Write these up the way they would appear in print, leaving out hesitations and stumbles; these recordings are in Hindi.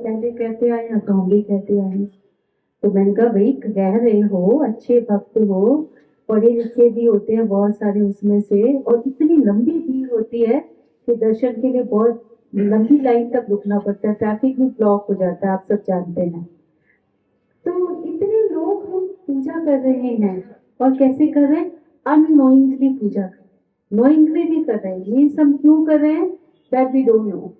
पहले कहते आए हैं तो हम भी कहते आए हैं। तो मैंने कहा भाई कह रहे हो, अच्छे भक्त हो, पढ़े लिखे भी होते हैं बहुत सारे उसमें से, और इतनी लंबी भीड़ होती है कि दर्शन के लिए बहुत लंबी लाइन तक रुकना पड़ता है, ट्रैफिक भी ब्लॉक हो जाता है, आप सब जानते हैं। तो इतने लोग हम पूजा कर रहे हैं, और कैसे कर रहे हैं? अननोइंगली पूजा कर रहे हैं, नोइंगली भी कर रहे हैं। मीन्स हम क्यों कर रहे हैं, दैट वी डोंट नो।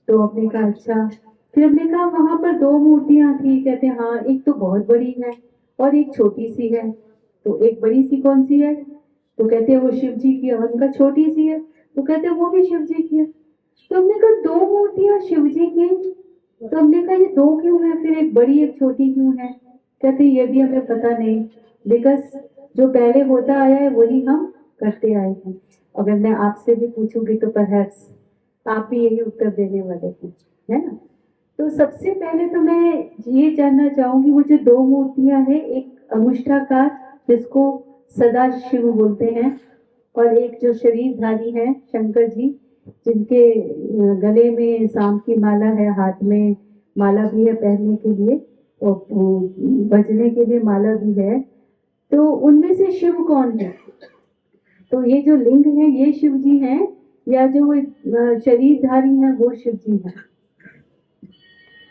तो हमने कहा अच्छा। फिर हमने कहा वहां पर दो मूर्तियां थी, कहते हाँ एक तो बहुत बड़ी है और एक छोटी सी है। तो एक बड़ी सी कौन सी है? तो कहते हैं वो शिव जी की है। उनका छोटी सी है, तो कहते हैं वो भी शिव जी की है। तो हमने कहा दो मूर्तियां शिव जी की, तो हमने कहा ये दो क्यों है, फिर एक बड़ी एक छोटी क्यों है? कहते ये भी हमें पता नहीं, बिकॉज जो पहले होता आया है वही हम करते आए हैं। अगर मैं आपसे भी पूछूंगी तो परहैप्स आप भी यही उत्तर देने वाले हैं, है ना? तो सबसे पहले तो मैं ये जानना चाहूंगी, वो जो दो मूर्तियां हैं, एक अनुष्ठाकार जिसको सदा शिव बोलते हैं, और एक जो शरीरधारी है शंकर जी, जिनके गले में सांप की माला है, हाथ में माला भी है पहनने के लिए, और बजने के लिए माला भी है। तो उनमें से शिव कौन है? तो ये जो लिंग है ये शिव जी हैं, या जो वो शरीरधारी हैं वो शिव जी हैं?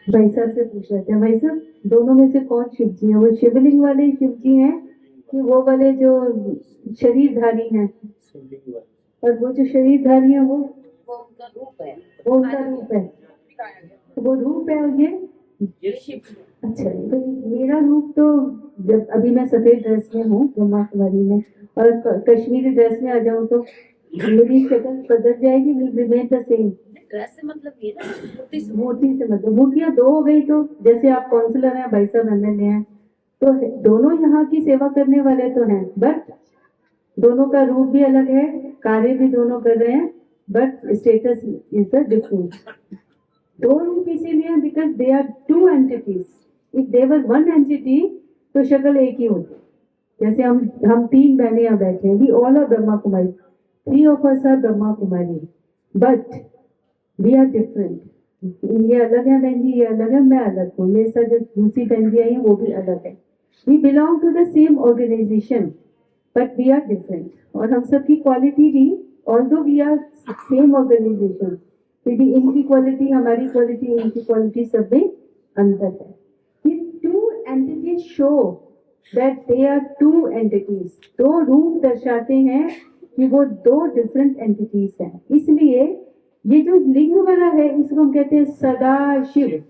भाई साहब से पूछ रहे थे, भाई साहब दोनों में से कौन शिव जी है? वो शिवलिंग वाले शिव जी हैं कि वो वाले जो शरीरधारी हैं? और वो जो शरीरधारी है वो उनका रूप है, वो उनका रूप है, वो रूप है। और ये शिव। अच्छा, तो मेरा रूप तो, जब अभी मैं सफेद ड्रेस में हूँ ब्रह्मा कुमारी में, और कश्मीरी ड्रेस में आ जाऊँ तो मेरी शक्ल बदल जाएगी, will remain the same. Dress से मतलब ये ना, मूर्ति से मतलब, मूर्तियां दो हो गई तो जैसे आप काउंसलर हैं, भाई साहब एमएलए हैं, तो दोनों यहाँ की सेवा करने वाले तो हैं, बट दोनों का रूप भी अलग है, कार्य भी दोनों कर रहे हैं, but status is the different. दो रूप इसीलिए because they are two entities. If they were one entity तो शक्ल एक ही होती। जैसे हम तीन बहनें यहाँ बैठे हैं, we all are Brahma Kumari, three of us are Brahma Kumari, but we are different. ये अलग है बहन जी, ये अलग है, मैं अलग हूँ, मेरे साथ जो दूसरी बहन जी आई है वो भी अलग है। We belong to the same organisation but we are different. और हम सबकी क्वालिटी भी, although we are same organisation, फिर भी इनकी क्वालिटी हमारी क्वालिटी इनकी क्वालिटी सब में अंतर है। Two entities show that they are two entities. दो रूप दर्शाते हैं कि वो दो डिफरेंट एंटिटीज हैं। इसलिए ये जो लिंग वाला है इसको हम कहते हैं सदा शिव,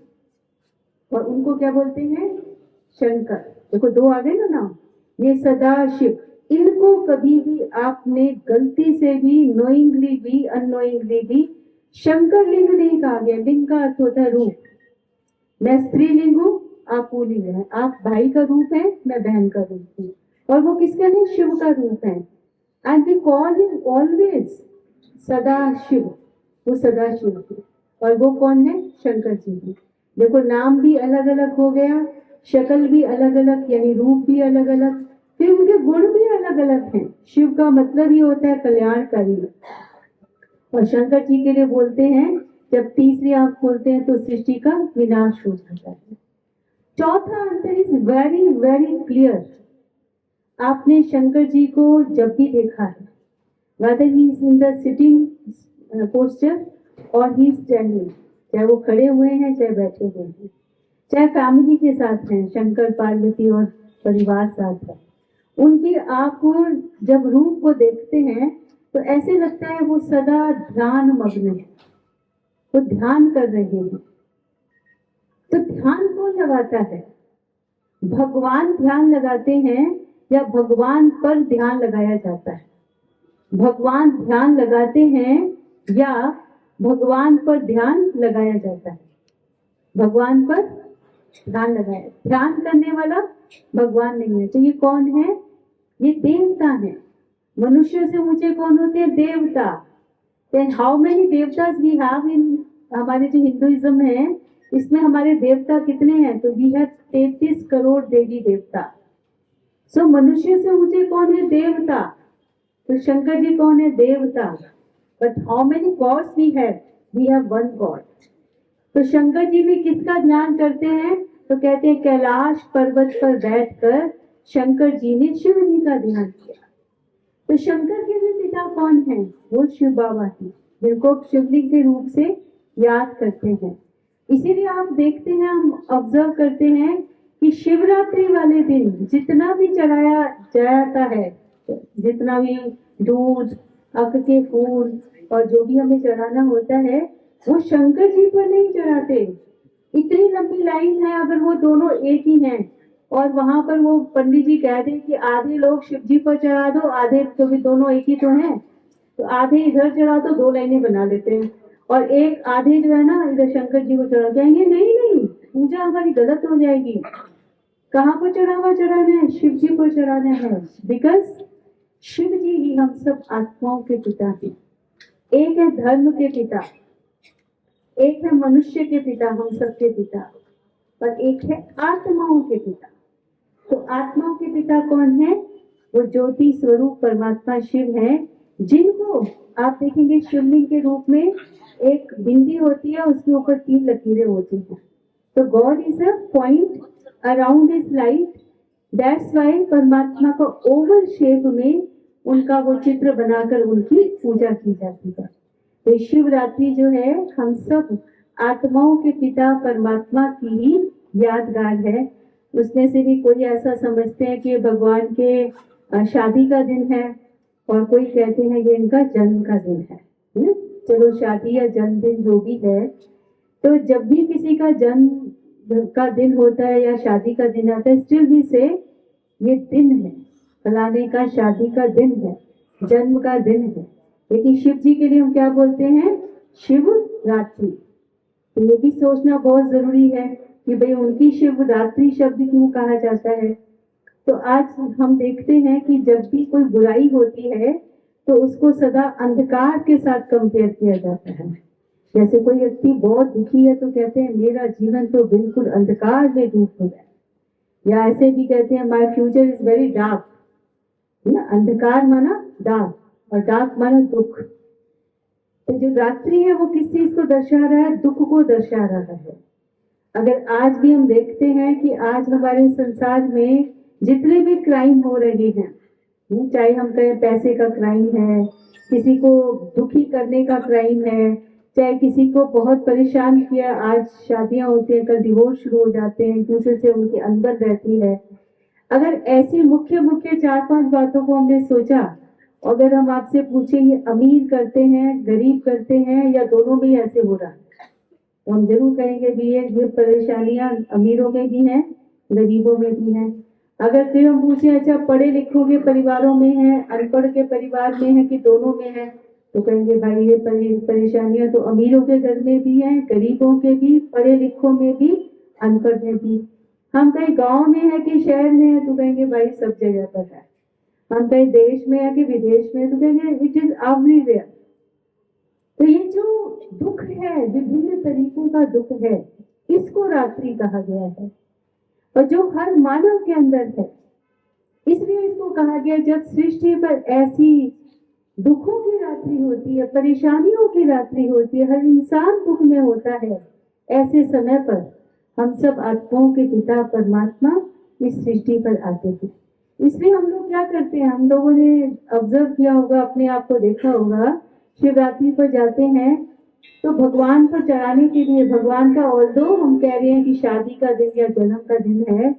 और उनको क्या बोलते हैं? शंकर। देखो दो आ गए ना नाम, ये सदा शिव। इनको कभी भी आपने गलती से भी, नोइंगली भी अननोइंगली भी शंकर लिंग नहीं कहा गया। लिंग का अर्थ होता है रूप। मैं स्त्रीलिंग हूँ, आप पुल्लिंग है, आप भाई का रूप है, मैं बहन का रूप हूँ, और वो किसका है? शिव का रूप है। And we call him always Sada Shiv, वो सदा शिव है। और वो कौन है? शंकर जी है। देखो नाम भी अलग अलग हो गया, शक्ल भी अलग अलग, यानी रूप भी अलग अलग, फिर उनके गुण भी अलग अलग हैं। शिव का मतलब ही होता है कल्याणकारी, और शंकर जी के लिए बोलते हैं जब तीसरी आंख खोलते हैं तो सृष्टि का विनाश हो जाता है। चौथा अंतर इज वेरी वेरी क्लियर। आपने शंकर जी को जब भी देखा है, whether he is in the sitting posture or he is standing, चाहे वो खड़े हुए हैं चाहे बैठे हुए हैं, चाहे फैमिली के साथ हैं, शंकर पार्वती और परिवार साथ है, उनकी आप जब रूप को देखते हैं तो ऐसे लगता है वो सदा ध्यान मग्न है, वो ध्यान कर रहे हैं। तो ध्यान कौन लगाता है? भगवान ध्यान लगाते हैं या भगवान पर ध्यान लगाया जाता है? भगवान ध्यान लगाते हैं या भगवान पर ध्यान लगाया जाता है? भगवान पर ध्यान लगाया, ध्यान करने वाला भगवान नहीं है। तो ये कौन है? ये देवता है। मनुष्य से ऊंचे कौन होते हैं? देवता। देन हाउ मेनी देवतास वी हैव इन, हमारे जो हिंदुइज्म है इसमें हमारे देवता कितने हैं? तो वी हैव 33 करोड़ देवी देवता। सो मनुष्य से ऊंचे कौन है? देवता। तो शंकर जी कौन है? देवता। But how many gods we have? We have one god. तो शंकर जी भी किसका ध्यान करते हैं? तो कहते हैं कैलाश पर्वत पर बैठकर शंकर जी ने शिव जी का ध्यान किया। तो शंकर के भी पिता कौन है? वो शिव बाबा हैं, जिनको शिवलिंग के रूप से याद करते हैं। इसीलिए आप देखते हैं, हम ऑब्जर्व करते हैं कि शिवरात्रि वाले दिन जितना भी चढ़ाया जाता है, जितना भी दूध, अक के फूल और जो भी हमें चढ़ाना होता है, वो शंकर जी पर नहीं चढ़ाते। इतनी लंबी लाइन है, अगर वो दोनों एक ही हैं और वहां पर वो पंडित जी कह दें कि आधे लोग शिव जी पर चढ़ा दो, आधे, तो भी दोनों एक ही तो हैं, तो आधे इधर चढ़ा तो दो लाइनें बना लेते हैं, और एक आधे जो है ना इधर शंकर जी को चढ़ा जाएंगे। नहीं नहीं, पूजा हमारी गलत हो जाएगी। कहाँ पर चढ़ावा चढ़ाना है? शिव जी को चढ़ाना है। बिकॉज शिव जी ही हम सब आत्माओं के पिता हैं। एक है धर्म के पिता, एक है मनुष्य के पिता, हम सब के पिता, और एक है आत्माओं के पिता। तो आत्माओं के पिता कौन है? वो ज्योति स्वरूप परमात्मा शिव है, जिनको आप देखेंगे शिवलिंग के रूप में एक बिंदी होती है, उसके ऊपर 3 लकीरें होती हैं। तो God is a point around this light, that's why परमात्मा को ओवल शेप में उनका वो चित्र बनाकर उनकी पूजा की जाती है। तो शिवरात्रि जो है हम सब आत्माओं के पिता परमात्मा की ही यादगार है। उसमें से भी कोई ऐसा समझते हैं कि भगवान के शादी का दिन है, और कोई कहते हैं ये इनका जन्म का दिन है। चलो शादी या जन्मदिन जो भी है, तो जब भी किसी का जन्म का दिन होता है या शादी का दिन आता है, स्टिल भी से ये दिन है, फलाने का शादी का दिन है, जन्म का दिन है। लेकिन शिव जी के लिए हम क्या बोलते हैं? शिवरात्रि। तो ये भी सोचना बहुत जरूरी है कि भाई उनकी शिवरात्रि शब्द क्यों कहा जाता है। तो आज हम देखते हैं कि जब भी कोई बुराई होती है तो उसको सदा अंधकार के साथ कंपेयर किया जाता है। जैसे कोई व्यक्ति बहुत दुखी है तो कहते हैं मेरा जीवन तो बिल्कुल अंधकार में डूब गया, या ऐसे भी कहते हैं my future is very dark. अंधकार माना डार्क, और डार्क माना दुख। तो जो रात्रि है वो किस चीज को दर्शा रहा है? दुख को दर्शा रहा है। अगर आज भी हम देखते हैं कि आज हमारे संसार में जितने भी क्राइम हो रहे हैं, चाहे हम कहें पैसे का क्राइम है, किसी को दुखी करने का क्राइम है, चाहे किसी को बहुत परेशान किया, आज शादियां होती हैं, कल डिवोर्स शुरू हो जाते हैं, एक दूसरे से उनकी अनबन रहती है। अगर ऐसी मुख्य मुख्य 4-5 बातों को हमने सोचा, अगर हम आपसे पूछे ये अमीर करते हैं, गरीब करते हैं, या दोनों में ऐसे हो रहा है, तो हम जरूर कहेंगे भी ये परेशानियां अमीरों में भी हैं, गरीबों में भी हैं। अगर फिर हम पूछे अच्छा पढ़े लिखों के परिवारों में है, अनपढ़ के परिवार में है, कि दोनों में है, तो कहेंगे भाई ये परेशानियां तो अमीरों के घर में भी हैं, गरीबों के भी, पढ़े लिखों में भी, अनपढ़ में भी। हम कहीं गांव में है कि शहर में है, तो कहेंगे भाई सब जगह पर है। हम कहीं देश में है कि विदेश में है, तो कहेंगे इट इज एवरीवेयर। तो ये जो दुख है, विभिन्न तरीकों का दुख है, इसको रात्रि कहा गया है, और जो हर मानव के अंदर है, इसलिए इसको कहा गया। जब सृष्टि पर ऐसी दुखों की रात्रि होती है, परेशानियों की रात्रि होती है, हर इंसान दुख में होता है, ऐसे समय पर हम सब आत्माओं के पिता परमात्मा इस सृष्टि पर आते हैं। इसलिए हम लोग क्या करते हैं, हम लोगों ने ऑब्जर्व किया होगा, अपने आप को देखा होगा, शिवरात्रि पर जाते हैं तो भगवान को चढ़ाने के लिए, भगवान का ऑल्दो हम कह रहे हैं कि शादी का दिन या जन्म का दिन है,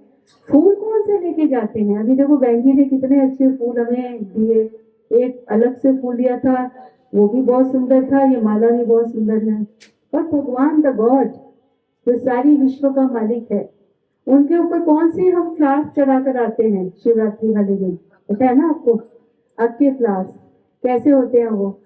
फूल कौन से लेके जाते हैं? अभी देखो बहन जी ने कितने अच्छे फूल हमें दिए, एक अलग से फूल दिया था, वो भी बहुत सुंदर था, ये माला भी बहुत सुंदर है। और भगवान द गॉड जो सारी विश्व का मालिक है, उनके ऊपर कौन से हम फ्लावर्स चढ़ा कर आते हैं शिवरात्रि वाले दिन? पता है ना आपको? अक्के फ्लावर्स कैसे होते हैं? वो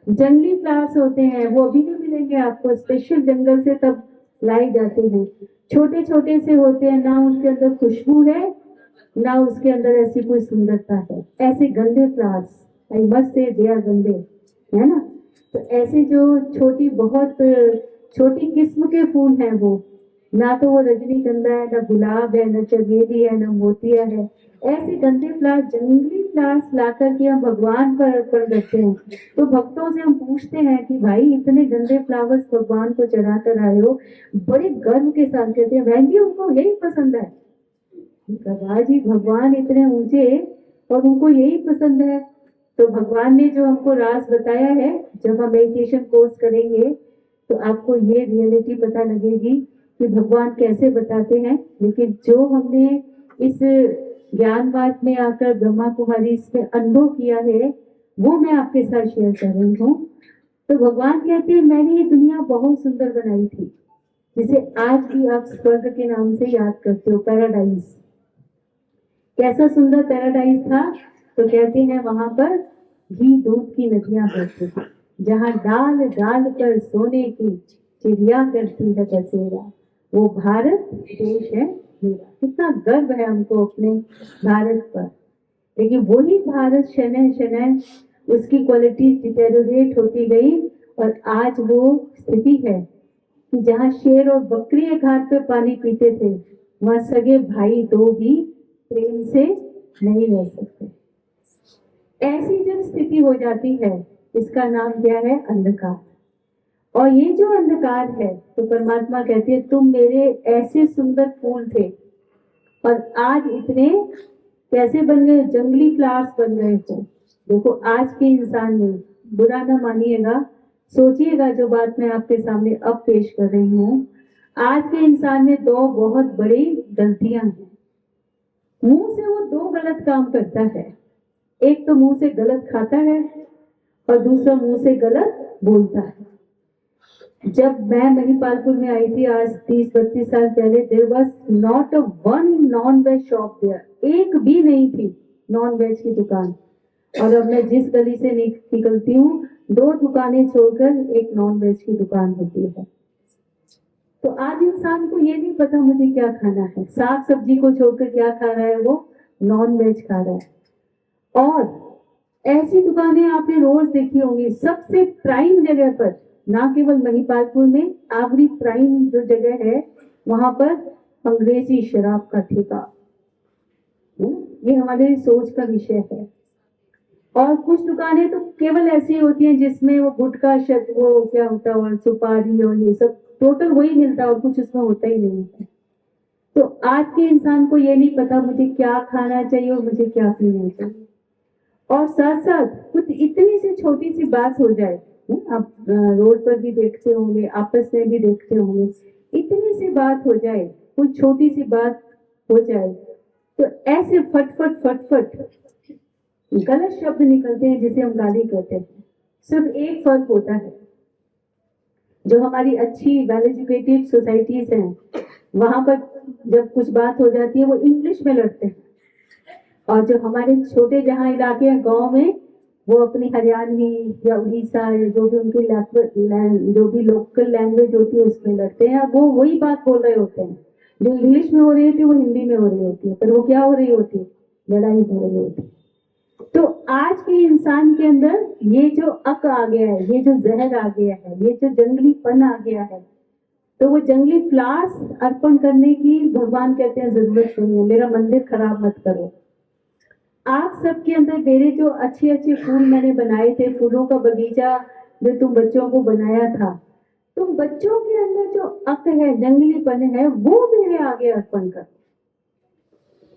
जंगली फ्लावर्स होते हैं, वो अभी भी मिलेंगे आपको, स्पेशल जंगल से तब लाए जाते हैं। छोटे छोटे से होते हैं, ना उसके अंदर खुशबू है, ना उसके अंदर ऐसी कोई सुंदरता है। ऐसे गंदे flowers, I must say they are गंदे, है ना? तो ऐसे जो छोटी, बहुत छोटी किस्म के फूल हैं, वो ना तो वो रजनीगंधा है, ना गुलाब है, ना चमेली है, ना मोतिया है, ऐसे गंदे फ्लावर्स, जंगली फ्लावर्स ला करके हम भगवान पर अर्पण करते हैं। तो भक्तों से हम पूछते हैं कि भाई इतने गंदे फ्लावर्स भगवान को चढ़ा कर आए हो, बड़े गर्व के साथ कहते हैं बहन जी उनको यही पसंद है। कहा जी भगवान इतने ऊंचे और उनको यही पसंद है। तो भगवान ने जो हमको राज बताया है, जब हम मेडिटेशन कोर्स करेंगे तो आपको ये रियलिटी पता लगेगी कि भगवान कैसे बताते हैं। लेकिन जो हमने इस ज्ञान बात में आकर ब्रह्मा कुमारी इसमें अनुभव किया है वो मैं आपके साथ शेयर कर रही हूँ। तो भगवान कहते हैं मैंने ये दुनिया बहुत सुंदर बनाई थी, जिसे आज भी आप स्वर्ग के नाम से याद करते हो, पैराडाइज। कैसा सुंदर पैराडाइज था। तो कहते हैं वहां पर घी दूध की नदियां बहती थी, जहां डाल डाल पर सोने की चिड़िया करती है बसेरा, वो भारत देश है मेरा। कितना गर्व है हमको अपने भारत पर। लेकिन वही भारत शनय शनय उसकी क्वालिटी डिटेरियोरेट होती गई और आज वो स्थिति है कि जहाँ शेर और बकरी एक घाट पे पानी पीते थे, वहां सगे भाई दो भी प्रेम से नहीं रह सकते। ऐसी जब स्थिति हो जाती है, इसका नाम क्या है? अंधकार। और ये जो अंधकार है, तो परमात्मा कहती है तुम मेरे ऐसे सुंदर फूल थे और आज इतने कैसे बन गए? जंगली फ्लावर्स बन गए हो। देखो आज के इंसान में, बुरा ना मानिएगा, सोचिएगा जो बात मैं आपके सामने अब पेश कर रही हूँ। आज के इंसान में दो बहुत बड़ी गलतियां हैं। मुंह से वो दो गलत काम करता है। एक तो मुंह से गलत खाता है और दूसरा मुंह से गलत बोलता है। जब मैं महिपालपुर में आई थी आज 30-32 साल पहले, there was not a one non veg shop there, एक भी नहीं थी नॉन वेज की दुकान। और अब मैं जिस गली से निकलती हूँ, 2 दुकानें छोड़कर एक नॉन वेज की दुकान होती है। तो आज इंसान को ये नहीं पता मुझे क्या खाना है, साग सब्जी को छोड़कर क्या खा रहा है, वो नॉन वेज खा रहा है। और ऐसी दुकानें आपने रोज देखी होंगी सबसे प्राइम जगह पर, ना केवल महिपालपुर में, आगरी प्राइम जो जगह है वहां पर अंग्रेजी शराब का ठेका। ये हमारे सोच का विषय है। और कुछ दुकानें तो केवल ऐसी होती हैं जिसमें वो गुटखा वो क्या होता है, और सुपारी और ये सब टोटल वही मिलता है और कुछ उसमें होता ही नहीं है। तो आज के इंसान को ये नहीं पता मुझे क्या खाना चाहिए और मुझे क्या पीना चाहिए। और साथ साथ कुछ इतनी सी छोटी सी बात हो जाए, आप रोड पर भी देखते होंगे, आपस में भी देखते होंगे, इतनी सी बात हो जाए, कोई छोटी सी बात हो जाए तो ऐसे फटफट फटफट गलत शब्द निकलते हैं जिसे हम गाली कहते हैं। सिर्फ एक फर्क होता है, जो हमारी अच्छी वेल एजुकेटेड सोसाइटीज हैं वहां पर जब कुछ बात हो जाती है वो इंग्लिश में लड़ते हैं, और जो हमारे छोटे जहाँ इलाके हैं गांव में, वो अपनी हरियाणवी या उड़ीसा या जो भी उनकी जो भी लोकल लैंग्वेज होती है उसमें लड़ते हैं। वो वही बात बोल रहे होते हैं जो इंग्लिश में हो रही होती है, वो हिंदी में हो रही होती है, पर वो क्या हो रही होती है? लड़ाई हो रही होती है। तो आज के इंसान के अंदर ये जो अक आ गया है, ये जो जहर आ गया है, ये जो जंगलीपन आ गया है, तो वो जंगली फ्लावर्स अर्पण करने की भगवान कहते हैं जरूरत नहीं है। मेरा मंदिर खराब मत करो। आप सबके अंदर मेरे जो अच्छे अच्छे फूल मैंने बनाए थे, फूलों का बगीचा जो तुम बच्चों को बनाया था, तुम बच्चों के अंदर जो अक है, जंगलीपन है, वो मेरे आगे अर्पण कर।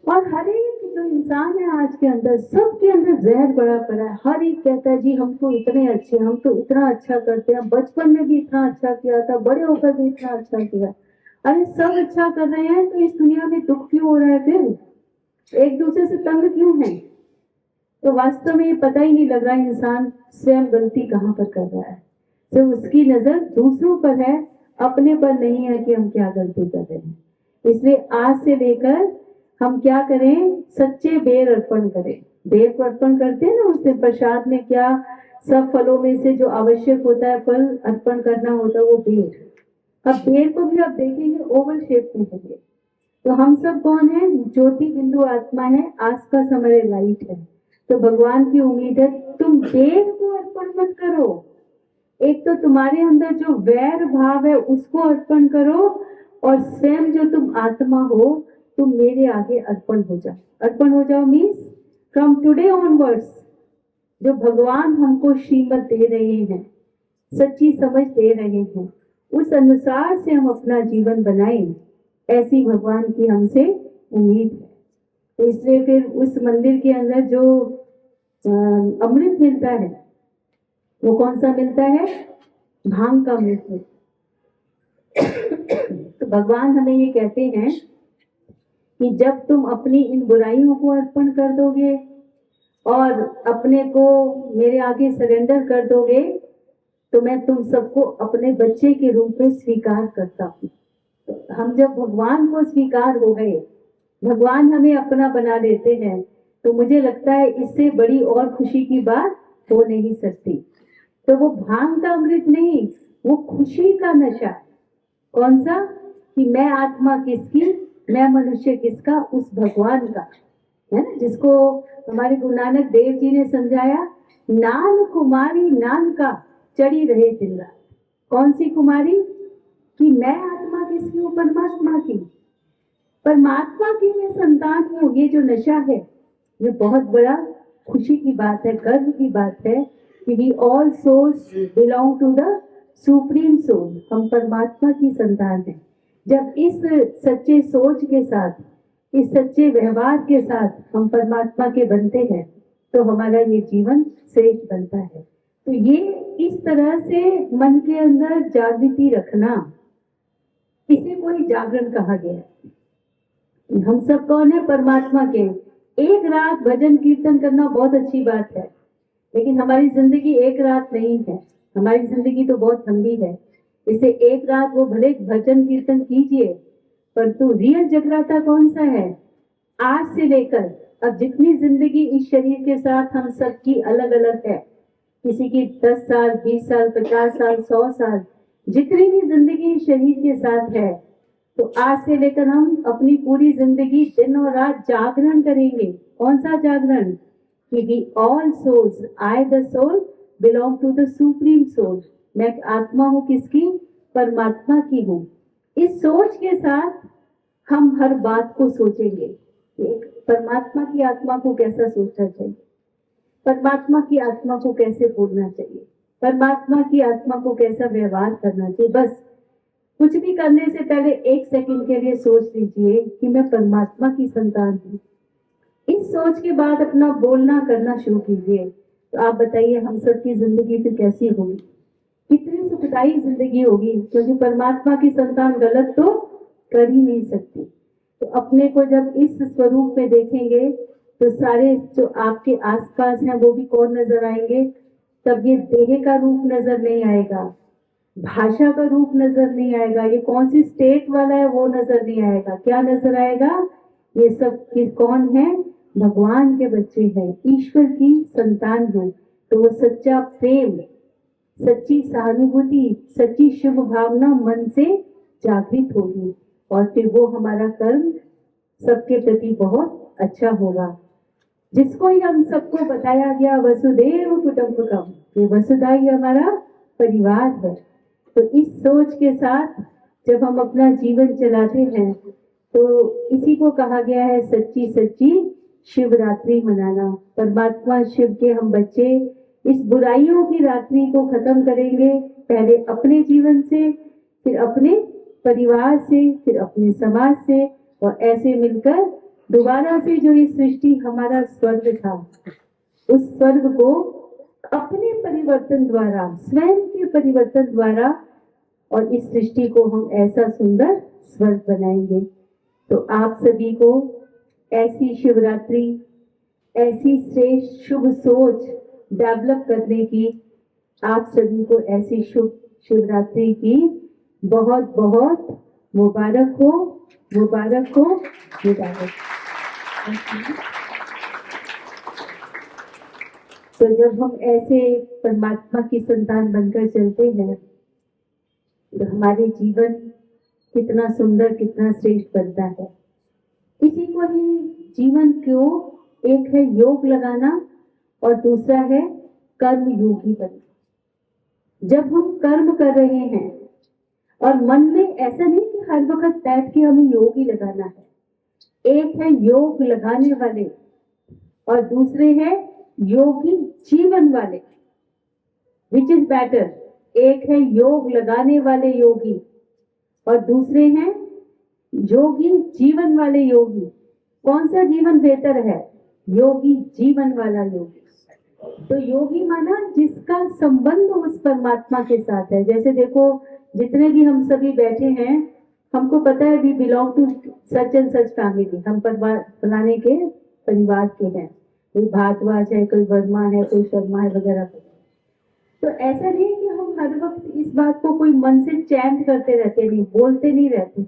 और हर एक जो इंसान है आज के अंदर, सबके अंदर जहर बड़ा पड़ा है। हर एक कहता है जी हम तो इतने अच्छे, हम तो इतना अच्छा करते हैं, बचपन में भी इतना अच्छा किया था, बड़े होकर भी इतना अच्छा किया। अरे सब अच्छा कर रहे हैं तो इस दुनिया में दुख क्यों हो रहा है? फिर एक दूसरे से तंग क्यों है? तो वास्तव में ये पता ही नहीं लग रहा इंसान स्वयं गलती कहाँ पर कर रहा है। तो उसकी नजर दूसरों पर है, अपने पर नहीं है कि हम क्या गलती कर रहे हैं। इसलिए आज से लेकर हम क्या करें? सच्चे बेर अर्पण करें। बेर को अर्पण करते हैं ना, उस दिन प्रसाद में क्या, सब फलों में से जो आवश्यक होता है फल अर्पण करना होता है, वो बेर। अब बेर को भी आप देखेंगे ओवल शेप में है। तो हम सब कौन है? ज्योति बिंदु आत्मा है, आसपास हमारे लाइट है। तो भगवान की उम्मीद है तुम बेर को अर्पण मत करो, एक तो तुम्हारे अंदर जो वैर भाव है उसको अर्पण करो, और स्वयं जो तुम आत्मा हो तुम मेरे आगे अर्पण हो जाओ। अर्पण हो जाओ मीन्स फ्रॉम टुडे ऑनवर्ड्स जो भगवान हमको श्रीमत दे रहे हैं, सच्ची समझ दे रहे हैं, उस अनुसार से हम अपना जीवन बनाएं, ऐसी भगवान की हमसे उम्मीद है। तो इसलिए फिर उस मंदिर के अंदर जो अमृत मिलता है वो कौन सा मिलता है? भांग का अमृत मिलता है। तो भगवान हमें ये कहते हैं कि जब तुम अपनी इन बुराइयों को अर्पण कर दोगे और अपने को मेरे आगे सरेंडर कर दोगे तो मैं तुम सबको अपने बच्चे के रूप में स्वीकार करता हूँ। तो हम जब भगवान को स्वीकार हो गए, भगवान हमें अपना बना लेते हैं, तो मुझे लगता है इससे बड़ी और खुशी की बात हो नहीं सकती। तो वो भांग का अमृत नहीं, वो खुशी का नशा। कौन सा? कि मैं आत्मा किसकी, मैं मनुष्य किसका? उस भगवान का, है ना, जिसको हमारे गुरु नानक देव जी ने समझाया, नान कुमारी नान का चढ़ी रहे दिन रात। कौन सी कुमारी? कि मैं आत्मा किसकी हूँ? परमात्मा की। परमात्मा की मैं संतान हूँ। ये जो नशा है ये बहुत बड़ा खुशी की बात है, गर्व की बात है कि we all souls belong to the supreme soul. हम परमात्मा की संतान हैं। जब इस सच्चे सोच के साथ, इस सच्चे व्यवहार के साथ हम परमात्मा के बनते हैं तो हमारा ये जीवन श्रेष्ठ बनता है। तो ये इस तरह से मन के अंदर जागृति रखना, इसे कोई जागरण कहा गया है। हम सब कौन है? परमात्मा के। एक रात भजन कीर्तन करना बहुत अच्छी बात है, लेकिन हमारी जिंदगी एक रात नहीं है। हमारी जिंदगी तो बहुत लंबी है। इसे एक रात वो भले भजन कीर्तन कीजिए, परंतु रियल जगराता कौन सा है? आज से लेकर अब जितनी जिंदगी इस शरीर के साथ हम सबकी अलग अलग है, किसी की 10 साल, 20 साल, 50 साल, 100 साल, जितनी भी जिंदगी इस शरीर के साथ है, तो आज से लेकर हम अपनी पूरी जिंदगी दिन और रात जागरण करेंगे। कौन सा जागरण? कि all souls, I the soul belong to the supreme soul. मैं आत्मा हूँ किसकी? परमात्मा की हूँ। इस सोच के साथ हम हर बात को सोचेंगे। परमात्मा की आत्मा को कैसा सोचना चाहिए, परमात्मा की आत्मा को कैसे बोलना चाहिए, परमात्मा की आत्मा को कैसा व्यवहार करना चाहिए। बस कुछ भी करने से पहले एक सेकंड के लिए सोच लीजिए कि मैं परमात्मा की संतान हूँ। इस सोच के बाद अपना बोलना करना शुरू कीजिए। तो आप बताइए हम सबकी जिंदगी फिर कैसी होगी? कितनी सुखदायी जिंदगी होगी, क्योंकि परमात्मा की संतान गलत तो कर ही नहीं सकती। तो अपने को जब इस स्वरूप में देखेंगे तो सारे जो आपके आसपास हैं वो भी कौन नजर आएंगे? तब ये देह का रूप नजर नहीं आएगा, भाषा का रूप नजर नहीं आएगा, ये कौन सी स्टेट वाला है वो नजर नहीं आएगा। क्या नजर आएगा? ये सब कौन है? भगवान के बच्चे हैं, ईश्वर की संतान है। तो वो सच्चा प्रेम, सच्ची सहानुभूति, सच्ची शुभ भावना मन से जागृत होगी और फिर वो हमारा कर्म सबके प्रति बहुत अच्छा होगा। जिसको ही हम सबको बताया गया वसुदेव कुटुंबकम, ये वसुधा ही हमारा परिवार है। तो इस सोच के साथ जब हम अपना जीवन चलाते हैं तो इसी को कहा गया है सच्ची सच्ची शिवरात्रि मनाना। परमात्मा शिव के हम बच्चे इस बुराइयों की रात्रि को खत्म करेंगे, पहले अपने जीवन से, फिर अपने परिवार से, फिर अपने समाज से, और ऐसे मिलकर दोबारा से जो ये सृष्टि हमारा स्वर्ग था, उस स्वर्ग को अपने परिवर्तन द्वारा, स्वयं के परिवर्तन द्वारा, और इस सृष्टि को हम ऐसा सुंदर स्वर्ग बनाएंगे। तो आप सभी को ऐसी शिवरात्रि, ऐसी श्रेष्ठ शुभ सोच डेवलप करने की, आप सभी को ऐसी शुभ शिवरात्रि की बहुत बहुत मुबारक हो, मुबारक हो, मुबारक। तो जब हम ऐसे परमात्मा की संतान बनकर चलते हैं तो हमारे जीवन कितना सुंदर, कितना श्रेष्ठ बनता है। इसी को ही जीवन क्यों, एक है योग लगाना और दूसरा है कर्म योगी बनना। जब हम कर्म कर रहे हैं और मन में ऐसा नहीं कि हर वक्त बैठ के हमें योग ही लगाना है, एक है योग लगाने वाले और दूसरे हैं योगी जीवन वाले। Which is better? एक है योग लगाने वाले योगी और दूसरे हैं योगी जीवन वाले योगी। कौन सा जीवन बेहतर है? योगी जीवन वाला योगी। तो योगी माना जिसका संबंध उस परमात्मा के साथ है। जैसे देखो, जितने भी हम सभी बैठे हैं, हमको पता है we belong to such and such family, हम फलाने के परिवार के हैं। कोई भारद्वाज है, कोई वर्मा है, कोई शर्मा है वगैरह। तो ऐसा नहीं है कि हम हर वक्त इस बात को कोई मन से चैंट करते रहते, नहीं बोलते नहीं रहते,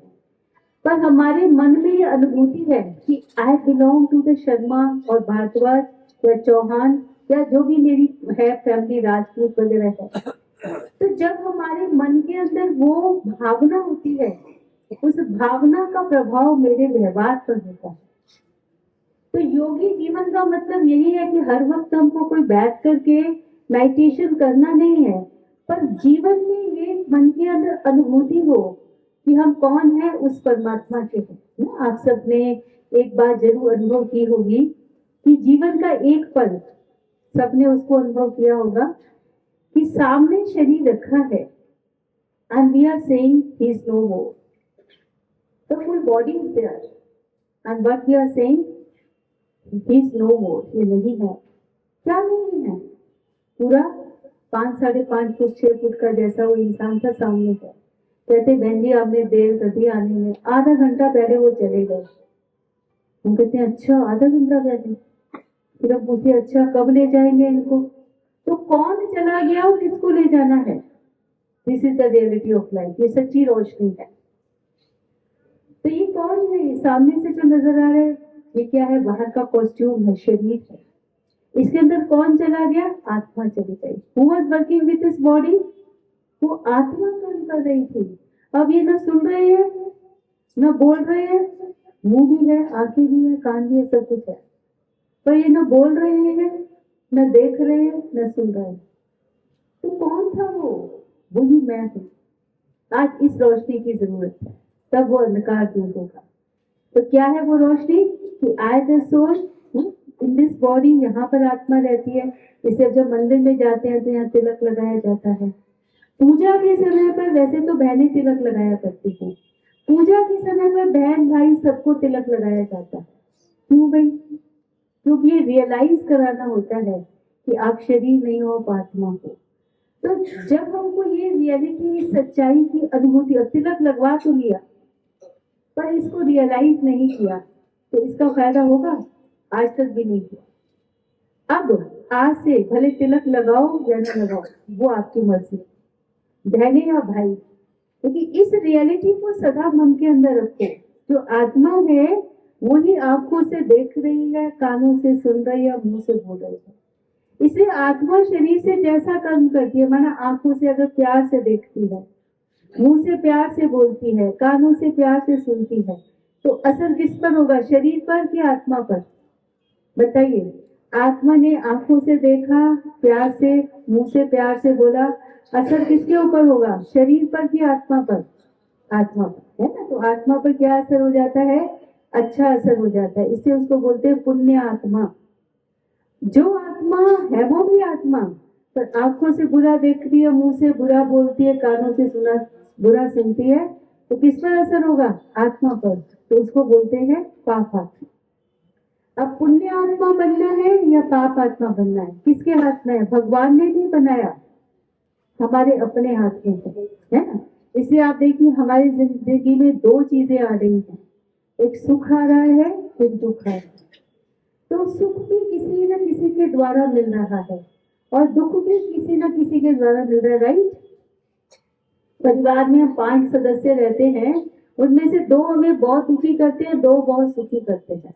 पर हमारे मन में ये अनुभूति है कि I belong to the Sharma और भारद्वाज या चौहान या जो भी मेरी है फैमिली, राजपूत वगैरह है। तो जब हमारे मन के अंदर वो भावना होती है, उस भावना का प्रभाव मेरे व्यवहार पर होता है। तो योगी जीवन का मतलब यही है कि हर वक्त हमको कोई बैठ करके मेडिटेशन करना नहीं है, पर जीवन में ये मन के अंदर अनुभूति हो कि हम कौन है, उस परमात्मा के हैं। आप सबने एक बार जरूर अनुभव की होगी कि जीवन का एक पल, सबने उसको अनुभव किया होगा कि सामने शरीर रखा है and we are saying he is no more. The full body is there and what we are saying he is no more. ये नहीं है। क्या नहीं है? पूरा 5, 5.5 फुट 6 फुट का जैसा वो इंसान था सामने है। कहते बहन जी आपने देर कर दी आने में, आधा घंटा पहले वो चले गए। हम कहते हैं अच्छा आधा घंटा पहले? फिर अब पूछे अच्छा कब ले जाएंगे इनको? तो कौन चला गया और किसको ले जाना है? This is the reality of life. ये सच्ची रोशनी है। तो ये कौन है? ये सामने से जो नजर आ रहा है ये क्या है? बाहर का कॉस्ट्यूम है, शरीर है। इसके अंदर कौन चला गया? आत्मा चली गई। Who was working with this body? वो आत्मा काम कर रही थी। अब ये ना सुन रहे हैं, ना बोल रहे हैं, मुंह भी है, आंखें भी है, कान भी है, सब कुछ है, पर ये ना बोल रहे हैं, न देख रहे हैं, न सुन रहे हैं। तो कौन था वो? वही मैं हूं। आज इस रोशनी की जरूरत है, तब वो अंधकार दूर होगा। तो क्या है वो रोशनी? कि I the soul in this body, यहाँ पर आत्मा रहती है। इसे जब मंदिर में जाते हैं तो यहाँ तिलक लगाया जाता है। पूजा के समय पर वैसे तो बहनें तिलक लगाया करती हैं, पूजा के समय पर बहन भाई सबको तिलक लगाया जाता है। क्यों भाई? क्योंकि ये रियलाइज कराना होता है कि आप शरीर नहीं हो, आप आत्मा हो। तो जब हमको ये रियलिटी, सच्चाई की अनुभूति, और तिलक लगवा तो लिया पर इसको रियलाइज नहीं किया, तो इसका फायदा होगा? आज तक भी नहीं किया। अब आज से भले तिलक लगाओ या न लगाओ, वो आपकी मर्जी, बहने या भाई, क्योंकि इस रियलिटी को सदा मन के अंदर रखो। जो आत्मा है वही आंखों से देख रही है, कानों से सुन रही है, मुंह से बोल रही है। इसलिए आत्मा शरीर से जैसा कर्म करती है, माना आंखों से अगर प्यार से देखती है, मुंह से प्यार से बोलती है, कानों से प्यार से सुनती है, तो असर किस पर होगा? शरीर पर कि आत्मा पर? बताइए। आत्मा ने आंखों से देखा, प्यार से, मुंह से प्यार से बोला, असर किसके ऊपर होगा? शरीर पर कि आत्मा पर? आत्मा पर, है ना। तो आत्मा पर क्या असर हो जाता है? अच्छा असर हो जाता है। इससे उसको बोलते हैं पुण्य आत्मा। जो आत्मा है वो भी आत्मा, पर आंखों से बुरा देखती है, मुंह से बुरा बोलती है, कानों से सुना बुरा सुनती है, तो किस पर असर होगा? आत्मा पर। तो उसको बोलते हैं पाप आत्मा। अब पुण्य आत्मा बनना है या पाप आत्मा बनना है, किसके हाथ में है? भगवान ने नहीं बनाया, हमारे अपने हाथ में है ना। इसलिए आप देखिए हमारी जिंदगी में दो चीजें आ रही हैं, एक सुख आ रहा है, एक दुख आ रहा है। तो सुख भी किसी न किसी के द्वारा मिल रहा है और दुख भी किसी न किसी के द्वारा मिल रहा है, राइट। परिवार में हम 5 सदस्य रहते हैं, उनमें से 2 हमें बहुत दुखी करते हैं, 2 बहुत सुखी करते हैं।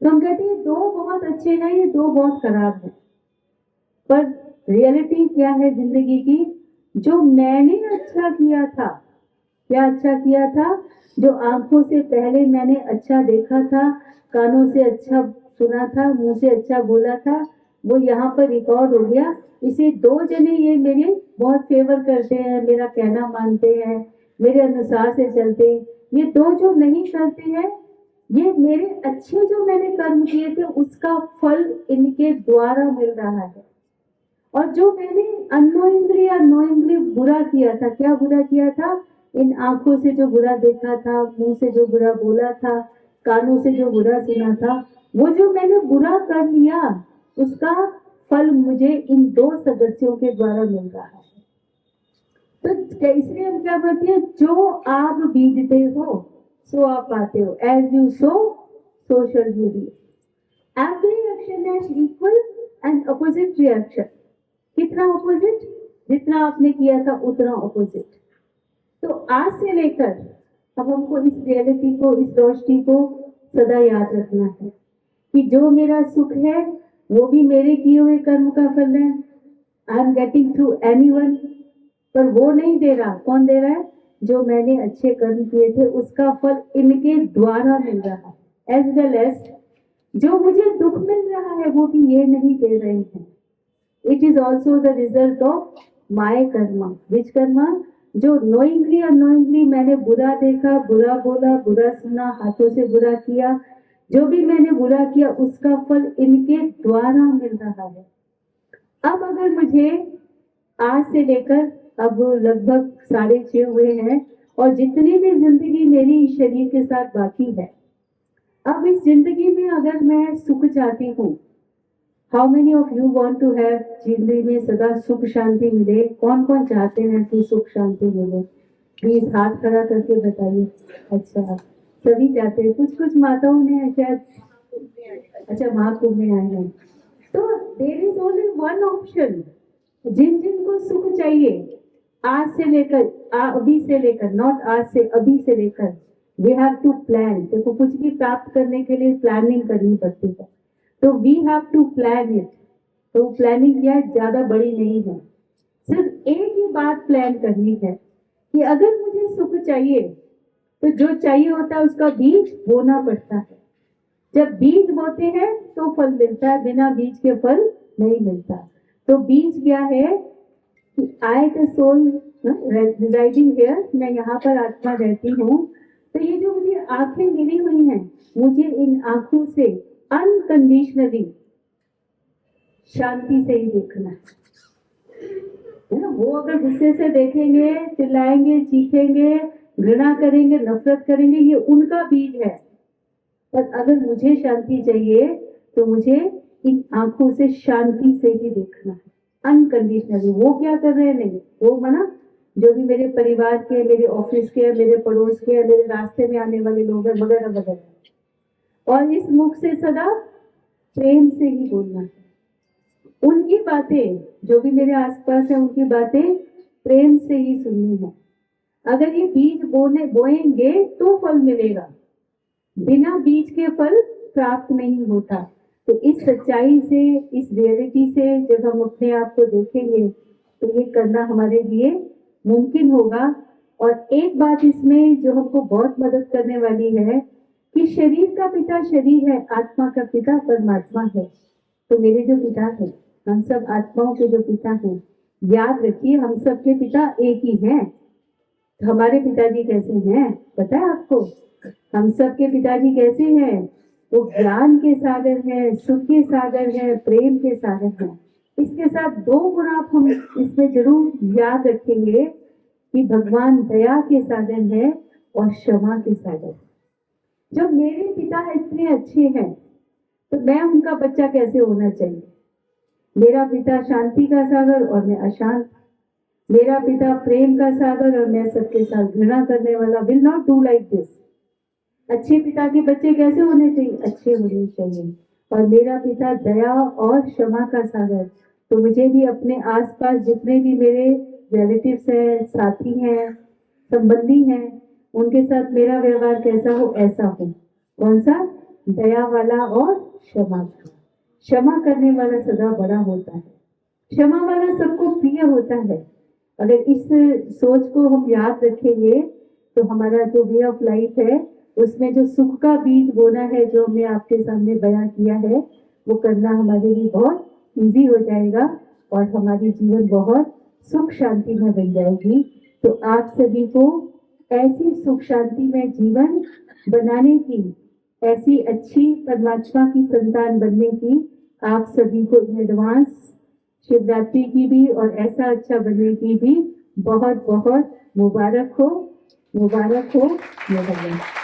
तो हम कहते हैं 2 बहुत अच्छे हैं, ये 2 बहुत खराब है। पर रियलिटी क्या है जिंदगी की? जो मैंने अच्छा किया था, क्या अच्छा किया था? जो आंखों से पहले मैंने अच्छा देखा था, कानों से अच्छा सुना था, मुंह से अच्छा बोला था, वो यहाँ पर रिकॉर्ड हो गया। इसे 2 जने ये मेरे बहुत फेवर करते हैं, मेरा कहना मानते हैं, मेरे अनुसार से चलते हैं। ये 2 जो नहीं करते हैं, ये मेरे अच्छे जो मैंने कर्म किए थे उसका फल इनके द्वारा मिल रहा है। और जो मैंने अननोइंगली या नोइंगली बुरा किया था, क्या बुरा किया था, इन आंखों से जो बुरा देखा था, मुंह से जो बुरा बोला था, कानों से जो बुरा सुना था, वो जो मैंने बुरा कर लिया उसका फल मुझे इन दो सदस्यों के द्वारा मिल रहा है। तो इसलिए हम क्या बोलते हैं, जो आप बीजते हो सो आप पाते हो। As you sow shall you reap. Every action has equal and opposite reaction. कितना अपोजिट? जितना आपने किया था उतना अपोजिट। तो आज से लेकर अब हमको इस रियलिटी को, इस रोशनी को सदा याद रखना है कि जो मेरा सुख है वो भी मेरे किए हुए कर्म का फल है। I am getting through anyone, पर वो नहीं दे रहा। कौन दे रहा है? जो मैंने अच्छे कर्म किए थे उसका फल इनके द्वारा मिल रहा है। एज वेल एज जो मुझे दुख मिल रहा है वो भी ये नहीं दे रहे हैं। It is also the result of my karma. Which karma? जो नोइंगली अनोइंगली मैंने बुरा देखा, बुरा बोला, बुरा सुना, हाथों से बुरा किया, जो भी मैंने बुरा किया उसका फल इनके द्वारा मिल रहा है। अब अगर मुझे आज से लेकर अब लगभग 6:30 हुए हैं और जितनी भी जिंदगी मेरी इस शरीर के साथ बाकी है, अब इस जिंदगी में अगर मैं सुख चाहती हूँ, how many of you want to have जिंदगी में सदा सुख शांति मिले? कौन कौन चाहते हैं कि सुख शांति मिले? प्लीज हाथ खड़ा करके बताइए। अच्छा, सभी चाहते हैं। कुछ कुछ माताओं ने शायद, अच्छा, महाकुंभ में आए हैं। तो there is only one option. जिन जिन को सुख चाहिए आज से लेकर, अभी से लेकर, नॉट आज से, अभी से लेकर, वी हैव टू प्लान। देखो, कुछ भी प्राप्त करने के लिए प्लानिंग करनी पड़ती है, तो we have to plan it. तो प्लानिंग क्या है? ज्यादा बड़ी नहीं है, सिर्फ एक ही बात प्लान करनी है कि अगर मुझे सुख चाहिए तो जो चाहिए होता है उसका बीज बोना पड़ता है। जब बीज बोते हैं तो फल मिलता है, बिना बीज के फल नहीं मिलता। तो बीज क्या है कि I the soul residing here, मैं यहाँ पर आत्मा रहती हूँ। तो ये जो मुझे आंखें मिली हुई हैं, मुझे इन आंखों से अनकंडीशनली शांति से ही देखना है ना। वो अगर गुस्से से देखेंगे, चिल्लाएंगे, चीखेंगे, घृणा करेंगे, नफरत करेंगे, ये उनका बीज है। पर अगर मुझे शांति चाहिए तो मुझे इन आंखों से शांति से ही देखना है, अनकंडीशनली। वो क्या कर रहे हैं? नहीं, वो मना, जो भी मेरे परिवार के, मेरे ऑफिस के, मेरे पड़ोस के, मेरे रास्ते में आने वाले लोग हैं, वगैरह वगैरह। और इस मुख से सदा प्रेम से ही बोलना है। उनकी बातें, जो भी मेरे आसपास है, उनकी बातें प्रेम से ही सुननी है। अगर ये बीज बोएंगे तो फल मिलेगा, बिना बीज के फल प्राप्त नहीं होता। तो इस सच्चाई से, इस रियलिटी से जब हम अपने आप को देखेंगे तो ये करना हमारे लिए मुमकिन होगा। और एक बात इसमें जो हमको बहुत मदद करने वाली है कि शरीर का पिता शरीर है, आत्मा का पिता परमात्मा है। तो मेरे जो पिता है, हम सब आत्माओं के जो पिता हैं, याद रखिए हम सब के पिता एक ही हैं। तो हमारे पिताजी कैसे हैं पता है आपको? हम सब के पिताजी कैसे हैं? वो ज्ञान के सागर हैं, सुख के सागर हैं, प्रेम के सागर हैं। इसके साथ दो गुण आप हम इसमें जरूर याद रखेंगे कि भगवान दया के सागर है और क्षमा के सागर। जब मेरे पिता इतने अच्छे हैं तो मैं उनका बच्चा कैसे होना चाहिए? मेरा पिता शांति का सागर और मैं अशांत, मेरा पिता प्रेम का सागर और मैं सबके साथ घृणा करने वाला। Will not do like this. अच्छे पिता के बच्चे कैसे होने चाहिए? अच्छे होने चाहिए। और मेरा पिता दया और क्षमा का सागर। तो मुझे भी अपने आसपास जितने भी मेरे रिलेटिव्स हैं, साथी हैं, संबंधी हैं, उनके साथ मेरा व्यवहार कैसा हो? ऐसा हो। कौन सा? दया वाला और क्षमा का। क्षमा करने वाला सदा बड़ा होता है, क्षमा वाला सबको प्रिय होता है। अगर इस सोच को हम याद रखेंगे तो हमारा जो वे ऑफ लाइफ है उसमें जो सुख का बीज बोना है, जो हमने आपके सामने बयां किया है, वो करना हमारे लिए बहुत इजी हो जाएगा और हमारी जीवन बहुत सुख शांति में बन जाएगी। तो आप सभी को ऐसी सुख शांति में जीवन बनाने की ऐसी अच्छी परमात्मा की संतान बनने की आप सभी को एडवांस शिवरात्रि की भी और ऐसा अच्छा बनने की भी बहुत बहुत मुबारक हो, मुबारक हो, मुबारक।